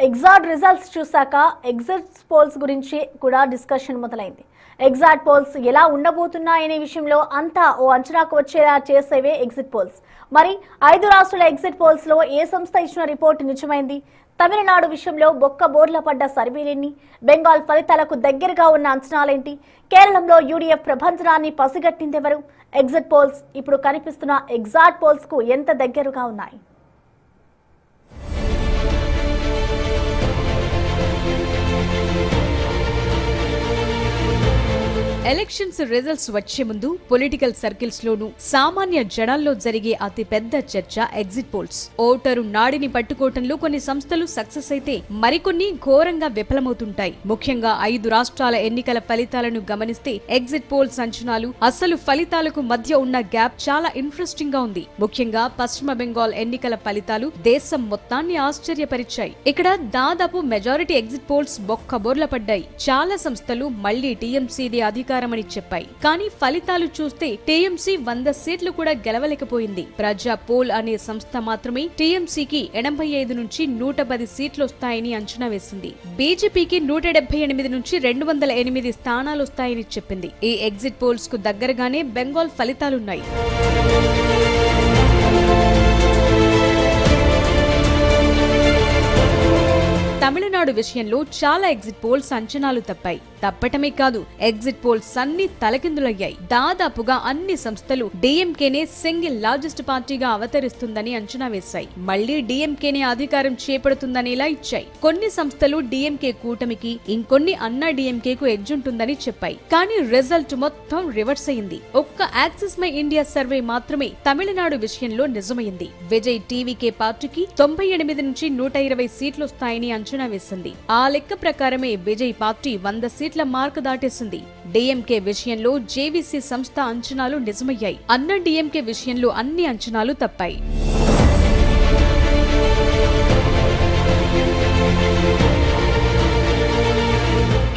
Exact results చూశాక exit polls గురించి కూడా డిస్కషన్ మొదలైంది. ఎగ్జాట్ పోల్స్ ఎలా ఉండబోతున్నాయనే విషయంలో అంతా ఓ అంచనాకు వచ్చేలా చేసేవే ఎగ్జిట్ పోల్స్. మరి 5 రాష్ట్రాల ఎగ్జిట్ పోల్స్ లో ఏ సంస్థ ఇచ్చిన రిపోర్ట్ నిజమైంది? తమిళనాడు విషయంలో బొక్క బోర్ల పడ్డ సర్వేలెన్ని? బెంగాల్ ఫలితాలకు దగ్గరగా ఉన్న అంచనాలేంటి? కేరళంలో యూడీఎఫ్ ప్రభంజనాన్ని పసిగట్టిందెవరు? ఎగ్జిట్ పోల్స్ ఇప్పుడు కనిపిస్తున్న ఎగ్జాట్ పోల్స్ కు ఎంత దగ్గరగా ఉన్నాయి? ఎలక్షన్స్ రిజల్ట్స్ వచ్చే ముందు పొలిటికల్ సర్కిల్స్ లోను సామాన్య జనాల్లో జరిగే అతి పెద్ద చర్చ ఎగ్జిట్ పోల్స్. ఓటరు నాడిని పట్టుకోవటంలో కొన్ని సంస్థలు సక్సెస్ అయితే మరికొన్ని ఘోరంగా విఫలమవుతుంటాయి. ముఖ్యంగా 5 రాష్ట్రాల ఎన్నికల ఫలితాలను గమనిస్తే ఎగ్జిట్ పోల్స్ అంచనాలు అసలు ఫలితాలకు మధ్య ఉన్న గ్యాప్ చాలా ఇంట్రెస్టింగ్ గా ఉంది. ముఖ్యంగా పశ్చిమ బెంగాల్ ఎన్నికల ఫలితాలు దేశం మొత్తాన్ని ఆశ్చర్యపరిచాయి. ఇక్కడ దాదాపు మెజారిటీ ఎగ్జిట్ పోల్స్ బొక్కబోర్ల పడ్డాయి. చాలా సంస్థలు మళ్లీ టీఎంసీది అధికారమని చెప్పాయి. కానీ ఫలితాలు చూస్తే టీఎంసీ 100 సీట్లు కూడా గెలవలేకపోయింది. ప్రజా పోల్ అనే సంస్థ మాత్రమే టీఎంసీకి 85 నుంచి 110 సీట్లు వస్తాయని అంచనా వేసింది. బీజేపీకి 178 నుంచి 208 స్థానాలు వస్తాయని చెప్పింది. ఈ ఎగ్జిట్ పోల్స్ కు దగ్గరగానే బెంగాల్ ఫలితాలున్నాయి. తమిళనాడు విషయంలో చాలా ఎగ్జిట్ పోల్స్ అంచనాలు తప్పాయి. తప్పటమే కాదు, ఎగ్జిట్ పోల్స్ అన్ని తలకిందులయ్యాయి. దాదాపుగా అన్ని సంస్థలు డీఎంకేనే సింగిల్ లార్జెస్ట్ పార్టీగా అవతరిస్తుందని అంచనా వేశాయి. మళ్లీ డీఎంకేనే అధికారం చేపడుతుందనేలా ఇచ్చాయి. కొన్ని సంస్థలు డీఎంకే కూటమికి, ఇంకొన్ని అన్నా డీఎంకేకు ఎడ్జుంటుందని చెప్పాయి. కానీ రిజల్ట్ మొత్తం రివర్స్ అయింది. ఒక్క యాక్సిస్ మై ఇండియా సర్వే మాత్రమే తమిళనాడు విషయంలో నిజమైంది. విజయ్ టీవీకే పార్టీకి 98 నుంచి 120 సీట్లు వస్తాయని అంచనా వేసింది. ఆ లెక్క ప్రకారమే విజయ్ పార్టీ 100 సీట్ల మార్కు దాటేసింది. డీఎంకే విషయంలో జేవీసీ సంస్థ అంచనాలు నిజమయ్యాయి. అన్నా డీఎంకే విషయంలో అన్ని అంచనాలు తప్పాయి.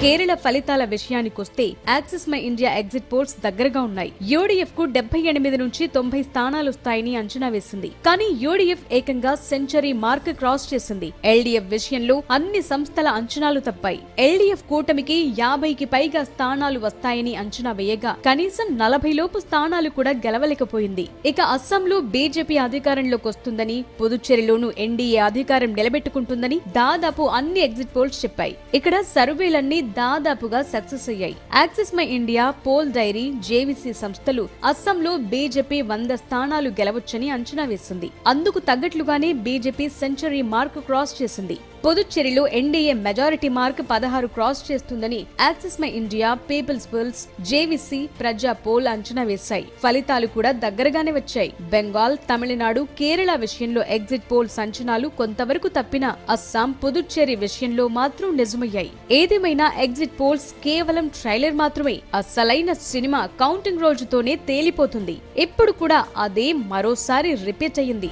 కేరళ ఫలితాల విషయానికొస్తే axis My India exit polls దగ్గరగా ఉన్నాయి. యూడీఎఫ్ కు 78 నుంచి 90 స్థానాలు వస్తాయని అంచనా వేసింది. కానీ యూడీఎఫ్ ఏకంగా సెంచరీ మార్క్ క్రాస్ చేసింది. ఎల్డీఎఫ్ విషయంలో అన్ని సంస్థల అంచనాలు తప్పాయి. ఎల్డీఎఫ్ కూటమికి 50కి పైగా స్థానాలు వస్తాయని అంచనా వేయగా కనీసం 40 లోపు స్థానాలు కూడా గెలవలేకపోయింది. ఇక అస్సాంలో బీజేపీ అధికారంలోకి వస్తుందని, పుదుచ్చేరిలోనూ ఎన్డీఏ అధికారం నిలబెట్టుకుంటుందని దాదాపు అన్ని ఎగ్జిట్ పోల్స్ చెప్పాయి. ఇక్కడ సర్వేలన్నీ దాదాపుగా సక్సెస్ అయ్యాయి. Axis My India, Poll Diary, JVC సంస్థలు అస్సాంలో బీజేపీ 100 స్థానాలు గెలవొచ్చని అంచనా వేసింది. అందుకు తగ్గట్లుగానే బీజేపీ సెంచరీ మార్క్ క్రాస్ చేసింది. పుదుచ్చేరిలో ఎన్డీఏ మెజారిటీ మార్క్ 16 క్రాస్ చేస్తుందని Axis My India, People's Pulse, JVC, Praja Poll అంచనా వేశాయి. ఫలితాలు కూడా దగ్గరగానే వచ్చాయి. బెంగాల్, తమిళనాడు, కేరళ విషయంలో ఎగ్జిట్ పోల్స్ అంచనాలు కొంతవరకు తప్పినా అస్సాం, పుదుచ్చేరి విషయంలో మాత్రం నిజమయ్యాయి. ఏదేమైనా ఎగ్జిట్ పోల్స్ కేవలం ట్రైలర్ మాత్రమే. అసలైన సినిమా కౌంటింగ్ రోజుతోనే తేలిపోతుంది. ఇప్పుడు కూడా అదే మరోసారి రిపీట్ అయ్యింది.